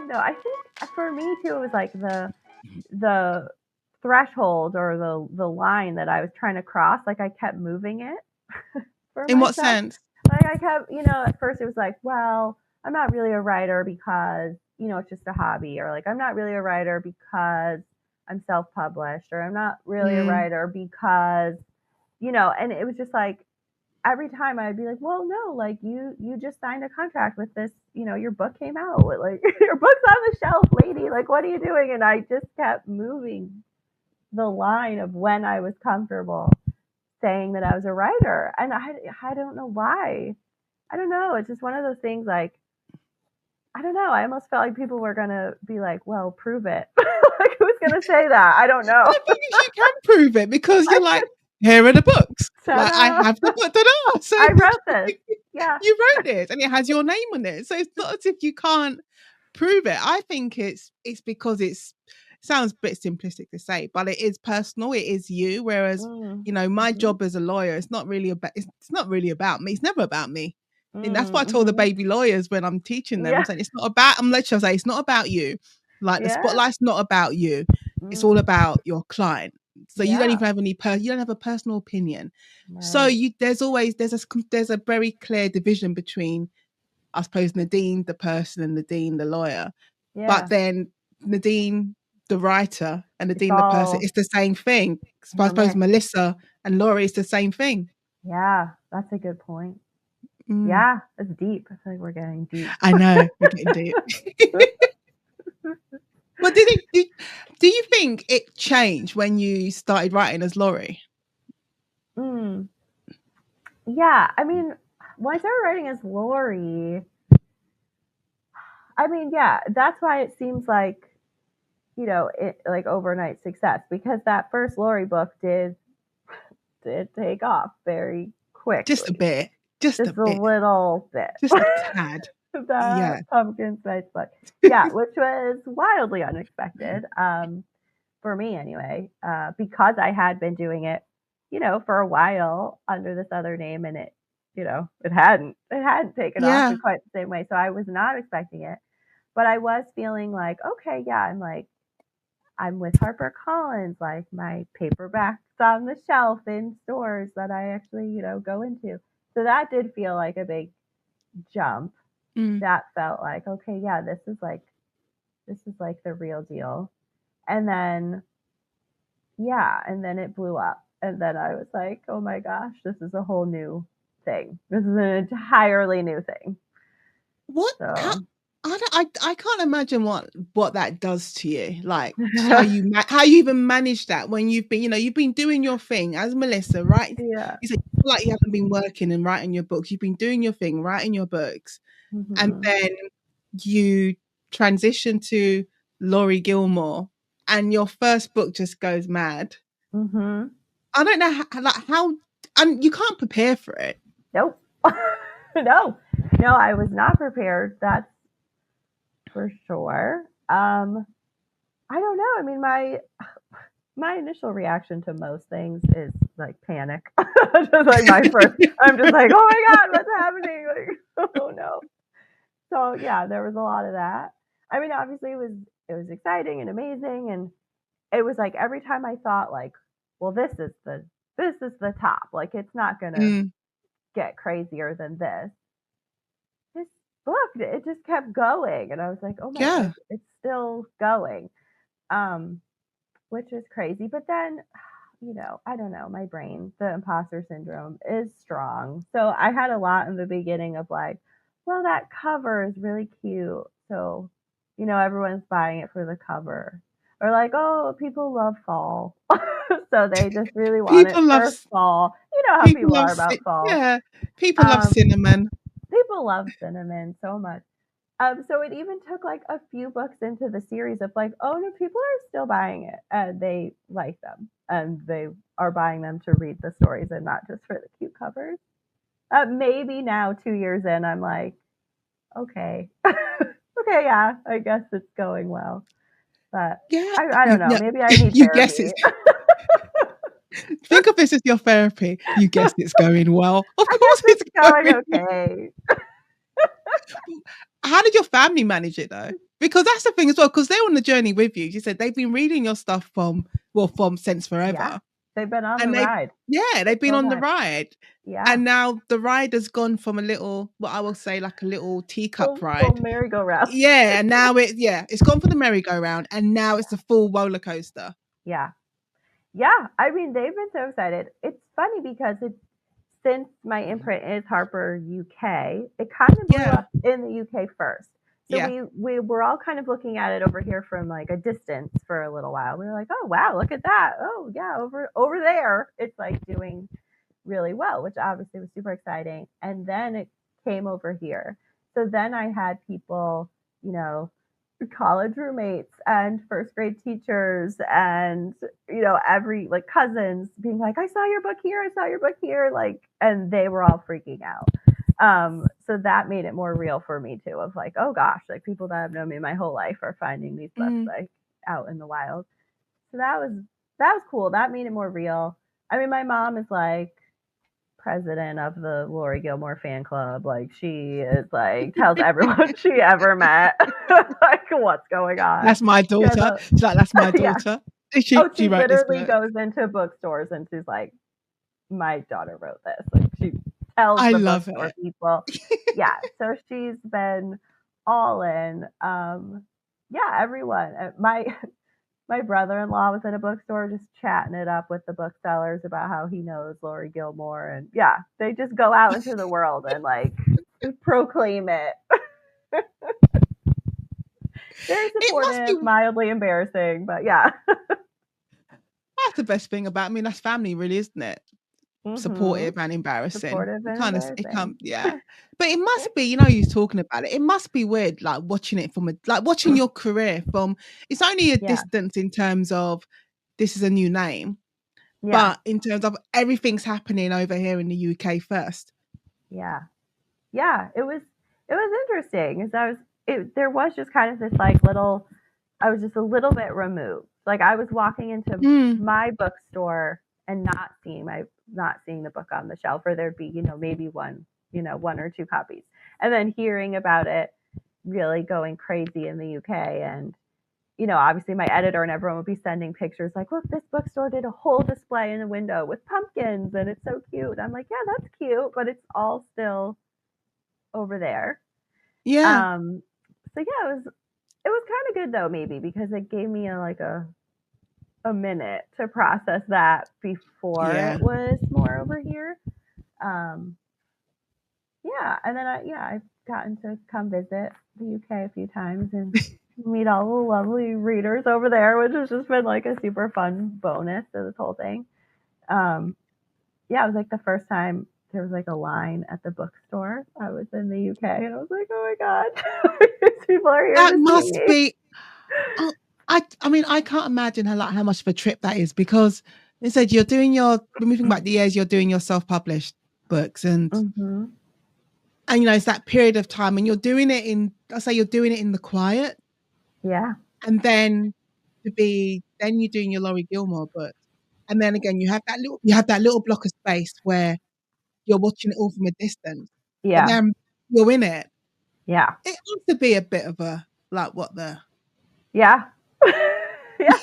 No, I think for me too, it was like the threshold or the line that I was trying to cross. Like I kept moving it for In what myself. sense? Like I kept, at first it was like, well, I'm not really a writer because, it's just a hobby, or like I'm not really a writer because I'm self-published, or I'm not really a Mm. writer because, and it was just like every time I'd be like, well, no, like you just signed a contract with this, your book came out, like your book's on the shelf, lady, like what are you doing? And I just kept moving the line of when I was comfortable saying that I was a writer. And I don't know why. I don't know. It's just one of those things like, I don't know. I almost felt like people were going to be like, well, prove it. Like, who's going to say that? I don't know. And the thing is, you can prove it because you're like, here are the books. Like, I have the book. Ta-da! So I wrote this. Yeah. You wrote this and it has your name on it. So it's not as if you can't prove it. I think it's because it sounds a bit simplistic to say, but it is personal. It is you. Whereas, my job as a lawyer, it's not really about me. It's never about me. And that's what I told the baby lawyers when I'm teaching them. I'm saying it's not about, I'm literally saying it's not about you. Like the spotlight's not about you. It's all about your client. So you don't even have you don't have a personal opinion. Right. So there's a very clear division between, I suppose, Nadine the person and Nadine the lawyer. Yeah. But then Nadine the writer and Nadine the person, it's the same thing. I suppose Melissa and Laurie is the same thing. Yeah, that's a good point. Yeah, it's deep. I feel like we're getting deep. I know, we're getting deep. But do you think it changed when you started writing as Laurie? Yeah, I mean, when I started writing as Laurie, I mean, yeah, that's why it seems like, like overnight success, because that first Laurie book did take off very quick. Just a bit. Just a bit. Little bit. Just a tad. Pumpkin spice book. Yeah, which was wildly unexpected. For me anyway, because I had been doing it, for a while under this other name, and it hadn't taken off in quite the same way. So I was not expecting it, but I was feeling like, okay, yeah, I'm with HarperCollins, like my paperback's on the shelf in stores that I actually, go into. So that did feel like a big jump. That felt like, okay, yeah, this is like the real deal. And then it blew up. And then I was like, oh my gosh, this is a whole new thing. This is an entirely new thing. What? So. I can't imagine what that does to you. Like how you even manage that when you've been doing your thing as Melissa, right? Yeah. You said like you haven't been working and writing your books. You've been doing your thing, writing your books, and then you transition to Laurie Gilmore, and your first book just goes mad. I don't know how, and you can't prepare for it. Nope. No, I was not prepared. That's for sure. I don't know. I mean, my initial reaction to most things is like panic. Just like my first, I'm just like, oh my God, what's happening? Like, oh no. So yeah, there was a lot of that. I mean, obviously it was exciting and amazing, and it was like every time I thought like, well, this is the top. Like it's not gonna get crazier than this. This book, it just kept going, and I was like, oh my God, it's still going, which is crazy. But then, I don't know, my brain, the imposter syndrome is strong. So I had a lot in the beginning of like, well, that cover is really cute, so everyone's buying it for the cover, or like, oh, people love fall. So they just really want it for fall. You know how people are about fall. Yeah, people love cinnamon. People love cinnamon so much. So it even took like a few books into the series of like, oh no, people are still buying it and they like them and they are buying them to read the stories and not just for the cute covers. Maybe now 2 years in, I'm like, okay, okay, yeah, I guess it's going well. But yeah, I don't know. Maybe I need therapy. Guess it's. Think of this as your therapy. You guess it's going well. Of course it's going okay. How did your family manage it though? Because that's the thing as well, because they're on the journey with you. You said they've been reading your stuff from since Yeah. forever. They've been on the And ride. they've been Whole on the time. ride. Yeah. And now the ride has gone from a little, what I will say, like a little teacup Little ride. merry-go-round. Yeah, and now it's gone for the merry-go-round, and now it's the full roller coaster. Yeah. Yeah. I mean, they've been so excited. It's funny because since my imprint is Harper UK, it kind of blew up in the UK first. So we were all kind of looking at it over here from like a distance for a little while. We were like, oh wow, look at that. Oh yeah, over there, it's like doing really well, which obviously was super exciting. And then it came over here. So then I had people, you know, college roommates and first grade teachers and every like cousins being like, I saw your book here, I saw your book here, like, and they were all freaking out. So that made it more real for me too, of like, oh gosh, like people that have known me my whole life are finding these books like out in the wild. So that was cool. That made it more real. I mean, my mom is like president of the Laurie Gilmore fan club. Like she is like tells everyone she ever met like what's going on. That's my daughter. She's like, that's my daughter. Yeah. She wrote literally this book. goes into bookstores and she's like, my daughter wrote this. Like she tells I the love bookstore it. people. Yeah. So she's been all in. Yeah, everyone. My brother-in-law was in a bookstore just chatting it up with the booksellers about how he knows Laurie Gilmore. And yeah, they just go out into the world and like proclaim it. Very supportive, mildly embarrassing, but yeah. That's the best thing about, I mean, that's family really, isn't it? Supportive and embarrassing. Supportive and embarrassing. Yeah. But it must be, you're talking about it. It must be weird, like watching it watching your career from, it's only a distance in terms of this is a new name, but in terms of everything's happening over here in the UK first. Yeah. Yeah. It was interesting because there was just kind of this like little, I was just a little bit removed. Like I was walking into my bookstore and not seeing the book on the shelf, or there'd be, maybe one or two copies. And then hearing about it really going crazy in the UK. And, obviously my editor and everyone would be sending pictures like, look, this bookstore did a whole display in the window with pumpkins and it's so cute. I'm like, yeah, that's cute, but it's all still over there. Yeah. So yeah, it was kind of good though, maybe because it gave me a minute to process that before it was more over here. Yeah, and then I've gotten to come visit the UK a few times and meet all the lovely readers over there, which has just been like a super fun bonus to this whole thing. Yeah, it was like the first time there was like a line at the bookstore. I was in the UK and I was like, oh my god, people are here. That must be. Oh, I mean, I can't imagine how much of a trip that is, because they said when we think about the years you're doing your self-published books and it's that period of time and you're doing it in the quiet. Yeah. And then you're doing your Laurie Gilmore book. And then again, you have that little block of space where you're watching it all from a distance. Yeah. But then you're in it. Yeah. It has to be a bit of a, like, what the. Yeah. Yeah.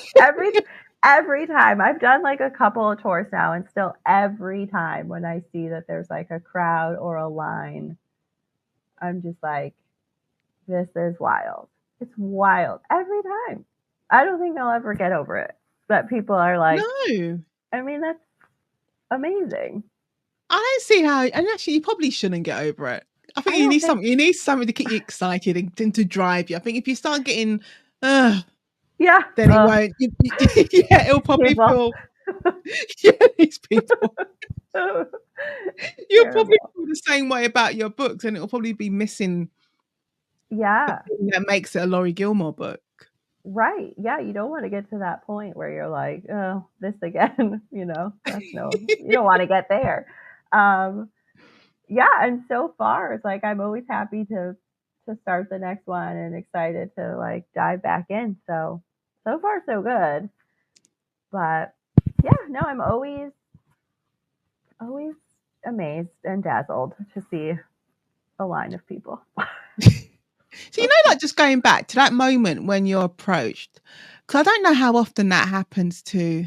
Every time I've done like a couple of tours now, and still every time when I see that there's like a crowd or a line, I'm just like, this is wild. It's wild every time. I don't think I'll ever get over it. That people are like, no. I mean, that's amazing. I don't see how, and actually you probably shouldn't get over it. I think you need something to keep you excited and to drive you. I think if you start getting then it won't. It'll probably feel these people. You'll probably feel the same way about your books, and it'll probably be missing the thing that makes it a Laurie Gilmore book. Right. Yeah, you don't want to get to that point where you're like, oh, this again, you don't want to get there. Yeah, and so far it's like I'm always happy to start the next one and excited to like dive back in. So far so good. But yeah, no, I'm always amazed and dazzled to see a line of people. So, like just going back to that moment when you're approached, because I don't know how often that happens to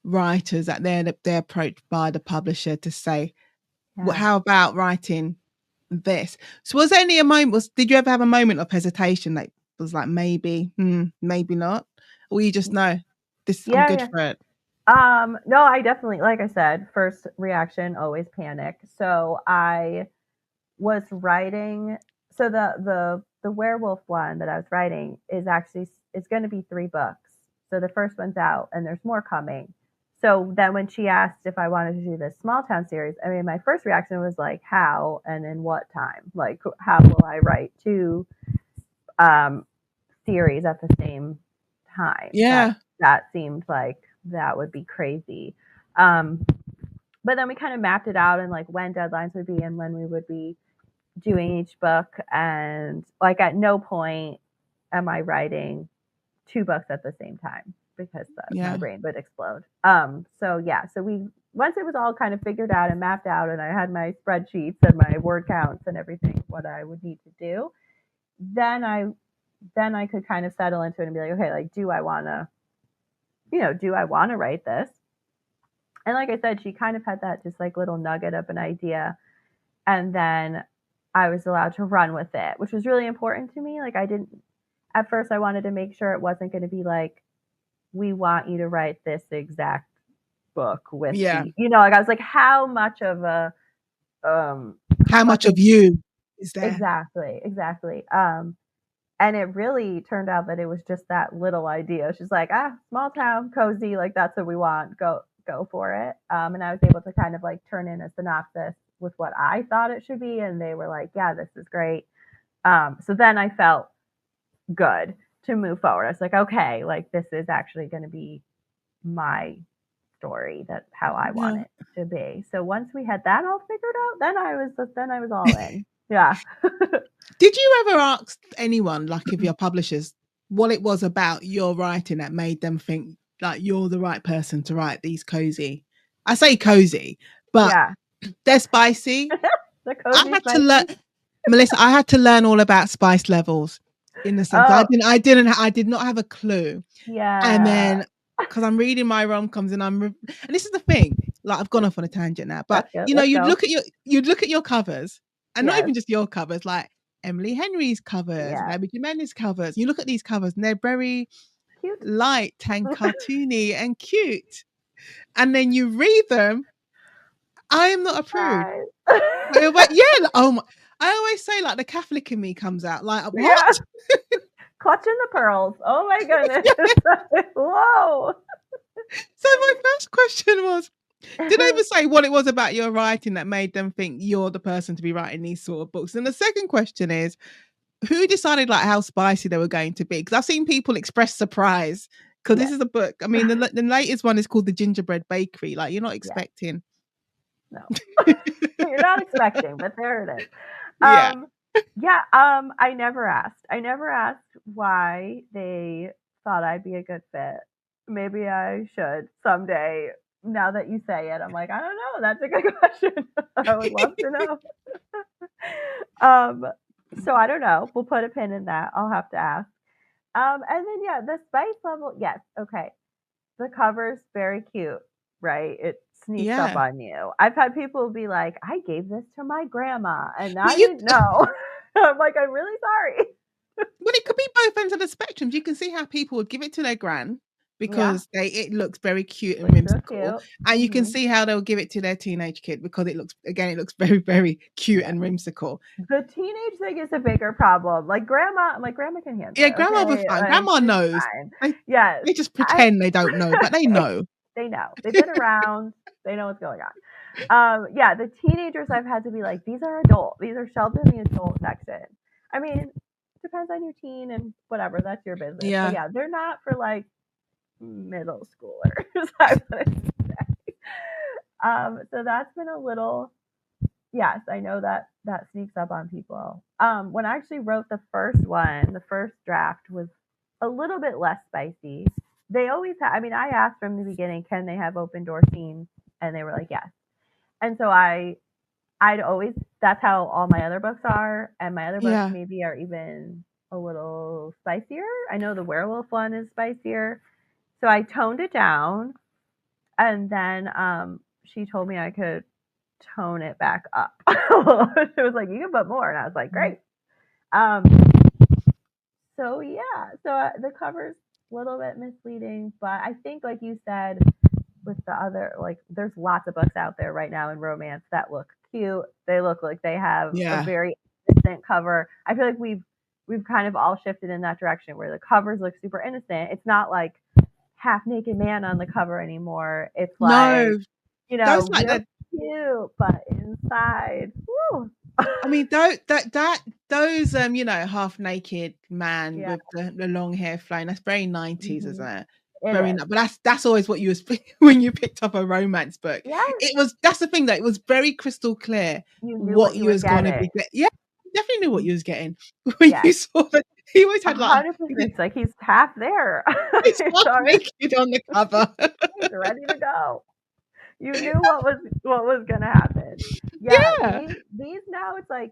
writers, that they're approached by the publisher to say, well, how about writing this? So was there any a moment, did you ever have a moment of hesitation that was like, maybe not? Or you just know I'm good for it? No, I definitely, like I said, first reaction, always panic. So I was writing, so the werewolf one that I was writing is actually, it's going to be 3 books. So the first one's out and there's more coming. So then when she asked if I wanted to do this small town series, I mean, my first reaction was like, how and in what time? Like, how will I write 2 series at the same time? Yeah. That seemed like that would be crazy. But then we kind of mapped it out and like when deadlines would be and when we would be doing each book. And like at no point am I writing 2 books at the same time because my brain would explode. So we, once it was all kind of figured out and mapped out and I had my spreadsheets and my word counts and everything, what I would need to do, then I could kind of settle into it and be like, okay, like, do I want to write this? And like I said, she kind of had that just like little nugget of an idea. And then I was allowed to run with it, which was really important to me. Like at first I wanted to make sure it wasn't going to be like, we want you to write this exact book with like I was like, how much of a, how much of you is there? Exactly. And it really turned out that it was just that little idea. She's like, small town, cozy, like that's what we want. Go for it. And I was able to kind of like turn in a synopsis with what I thought it should be. And they were like, yeah, this is great. So then I felt good to move forward. I was like, okay, like this is actually going to be my story, that's how I want it to be. So once we had that all figured out, then I was all in. Yeah. Did you ever ask anyone, like if your publishers, what it was about your writing that made them think like you're the right person to write these cozy? I say cozy, but they're spicy. The cozy, I had to learn, Melissa. I had to learn all about spice levels in the sense I did not have a clue. Yeah. And then because I'm reading my rom-coms and and this is the thing. Like I've gone off on a tangent now, but you'd look at your covers, and not even just your covers, like Emily Henry's covers, Abby Jimenez's covers. You look at these covers and they're very cute, light and cartoony and cute. And then you read them. I am not a prude. But I always say like the Catholic in me comes out. Like what? Yeah. Clutching the pearls. Oh my goodness. Whoa. So my first question was, did they ever say what it was about your writing that made them think you're the person to be writing these sort of books? And the second question is, who decided like how spicy they were going to be? Because I've seen people express surprise because this is a book. I mean, the latest one is called The Gingerbread Bakery. Like you're not expecting. No, you're not expecting, but there it is. I never asked. I never asked why they thought I'd be a good fit. Maybe I should someday. Now that you say it, I'm like, I don't know. That's a good question. I would love to know. So I don't know. We'll put a pin in that. I'll have to ask. And then the spice level, yes, okay. The cover's very cute, right? It sneaks up on you. I've had people be like, I gave this to my grandma and I didn't know. I'm like, I'm really sorry. Well, it could be both ends of the spectrum. You can see how people would give it to their gran because it looks very cute and whimsical. And you can see how they'll give it to their teenage kid because it looks very, very cute and whimsical. The teenage thing is a bigger problem. Like grandma can handle it. Yeah, grandma will be fine. Grandma knows. They just pretend they don't know, but they know. They know. They've been around. They know what's going on. The teenagers I've had to be like, these are adult. These are shelved in the adult section. I mean, it depends on your teen and whatever. That's your business. Yeah. But they're not for like middle schoolers, I would say. So that's been a little, yes, I know that sneaks up on people. When I actually wrote the first one, the first draft was a little bit less spicy. They always have, I mean, I asked from the beginning, can they have open door scenes? And they were like, yes. And so I that's how all my other books are. And my other books Yeah. maybe are even a little spicier. I know the werewolf one is spicier. So I toned it down. And then she told me I could tone it back up. She was like, you can put more. And I was like, great. Um, so yeah, so the cover's a little bit misleading, but I think, like you said, with the other, like, there's lots of books out there right now in romance that look cute. They look like they have a Yeah. very innocent cover. I feel like we've kind of all shifted in that direction where the covers look super innocent. It's not like half naked man on the cover anymore. It's like, No, you those know, like real the cute, but inside, woo. I mean, those half naked man Yeah. with the long hair flowing. That's very 90s, isn't it? It Very, is. but that's always what you was when you picked up a romance book. Yes. That's the thing, that it was very crystal clear You knew what what you you were was going to getting. be getting. Yeah, definitely knew what you was getting when Yes. you saw that. He always had like 100%. It's like he's half there. he's He's half already naked on the cover. he's ready to go. You knew what was gonna happen. Yeah, Yeah, these now it's like,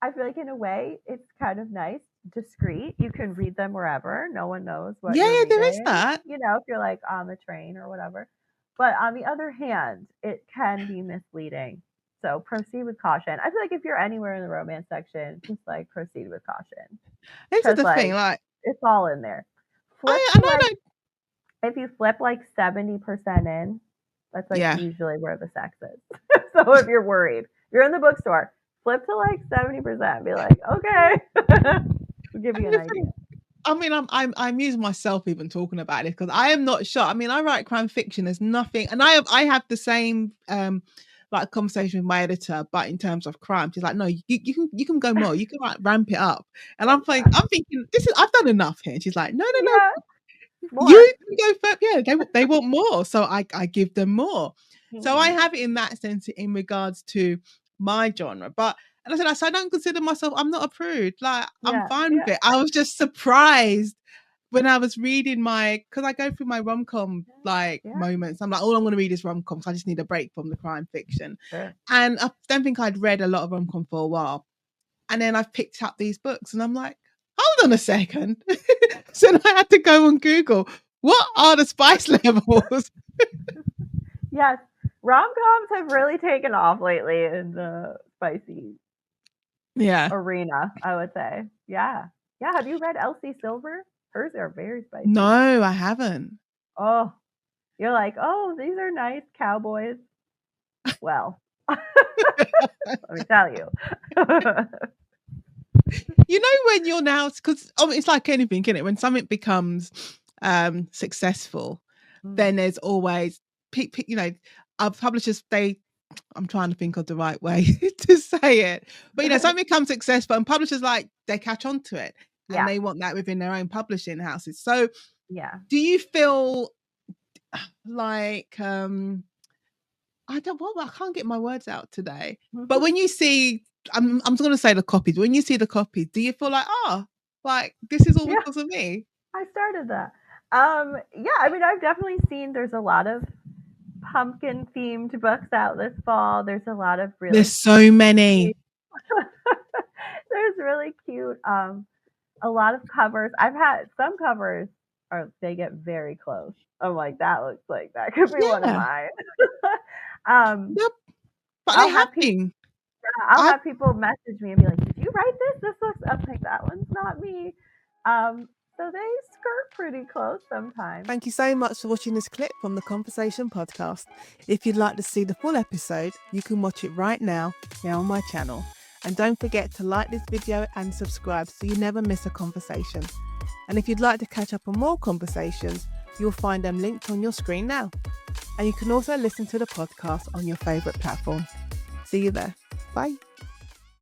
I feel like in a way it's kind of nice, discreet. You can read them wherever. No one knows what you're yeah, there is reading. that. You know, if you're like on the train or whatever. But on the other hand, it can be misleading. So proceed with caution. I feel like if you're anywhere in the romance section, just like proceed with caution. This is Because the thing. like Like, it's all in there. Flip I to know, like, no, if you flip like 70% in, that's like yeah. usually where the sex is. So if you're worried, you're in the bookstore, flip to like 70%. Be like, okay, we'll give you an idea. I mean, I'm amused myself even talking about it because I am not sure. I mean, I write crime fiction. There's nothing, and I have the same like conversation with my editor, but in terms of crime, she's like, no, you can go more. You can like ramp it up, and I'm thinking I've done enough here. And she's like, no, no, no, Yeah, more. you can go first. Yeah, they want more, so I give them more. So I have it in that sense in regards to my genre, but. And I said, so I don't consider myself, I'm not a prude. Like, I'm Yeah, fine yeah, with it. I was just surprised when I was reading because I go through my rom-com like yeah, moments. I'm like, all I'm going to read is rom-com. So I just need a break from the crime fiction. sure. And I don't think I'd read a lot of rom-com for a while. And then I've picked up these books and I'm like, hold on a second. So then I had to go on Google. What are the spice levels? Yes, rom-coms have really taken off lately in the spicy Yeah. arena, I would say. Yeah. Yeah, have you read Elsie Silver? Hers are very spicy. No, I haven't. Oh, you're like, oh, these are nice cowboys. Well, let me tell you. You know, when you're now, because it's like anything, isn't it? When something becomes successful, then there's always our publishers, I'm trying to think of the right way to say it, but something becomes successful and publishers, like, they catch on to it and they want that within their own publishing houses. So Yeah. do you feel like I can't get my words out today, but when you see, I'm just going to say the copies, when you see the copies, do you feel like, like, this is all Yeah, because of me? I started that. Yeah, I mean, I've definitely seen there's a lot of pumpkin themed books out this fall. There's a lot of really There's so many. there's really cute a lot of covers. I've had some covers they get very close. I'm like, that looks like that could be one of mine. Yep. But I'll they have have been. I'll have people message me and be like, "Did you write this? This looks." I'm like, "That one's not me." So they skirt pretty close sometimes. Thank you so much for watching this clip from the Conversation podcast. If you'd like to see the full episode, you can watch it right now here on my channel. And don't forget to like this video and subscribe so you never miss a conversation. And if you'd like to catch up on more conversations, you'll find them linked on your screen now. And you can also listen to the podcast on your favourite platform. See you there. Bye.